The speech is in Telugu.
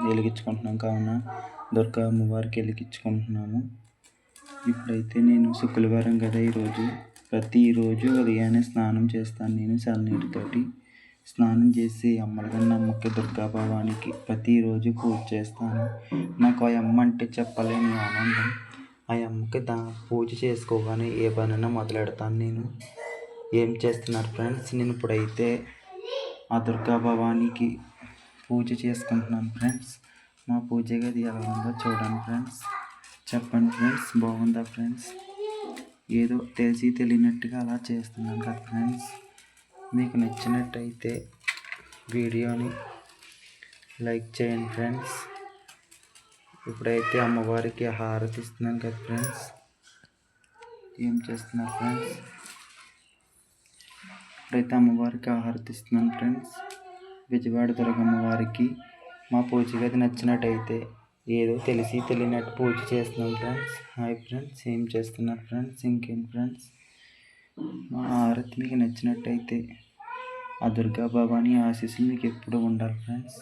వెలిగించుకుంటున్నాం కావున దుర్గా అమ్మవారికి వెలిగించుకుంటున్నాము. ఇప్పుడైతే నేను శుక్రవారం కదా ఈరోజు ప్రతిరోజు ఉదయాన్నే స్నానం చేస్తాను. నేను చల్లనీటితోటి స్నానం చేసి అమ్మకి దుర్గా భవానికి ప్రతిరోజు పూజ చేస్తాను. నాకు ఆ అమ్మ అంటే చెప్పలేని ఆనందం. ఆ అమ్మకి పూజ చేసుకోగానే ఏ పనైనా మొదలెడతాను. నేను ఏం చేస్తున్నారు ఫ్రెండ్స్, నేను ఇప్పుడైతే ఆ దుర్గా భవానికి పూజ చేసుకుంటున్నాను ఫ్రెండ్స్. మా పూజ గది ఎలా ఉందో చూడండి ఫ్రెండ్స్. చెప్పండి ఫ్రెండ్స్, బాగుందా ఫ్రెండ్స్? ఏదో తెలిసి తెలియనట్టుగా అలా చేస్తున్నాను కదా ఫ్రెండ్స్. మీకు నచ్చినట్టయితే వీడియోని లైక్ చేయండి ఫ్రెండ్స్. ఇప్పుడైతే అమ్మవారికి హారతి ఇస్తున్నాను కదా ఫ్రెండ్స్. ఏం చేస్తున్నారు ఫ్రెండ్స్? ఇప్పుడైతే అమ్మవారికి హారతి ఇస్తున్నాను ఫ్రెండ్స్. విజయవాడ దుర్గమ్మ వారికి మా పూజ గది నచ్చినట్టయితే ఏదో తెలిసి తెలియనట్టు పూజ చేస్తున్నాం ఫ్రెండ్స్. హాయ్ ఫ్రెండ్స్, ఏం చేస్తున్నారు ఫ్రెండ్స్? ఇంకేం ఫ్రెండ్స్, మా హారతి మీకు నచ్చినట్టయితే ఆ దుర్గా భవాని ఆశీస్సులు మీకు ఎప్పుడు ఉండాలి ఫ్రెండ్స్.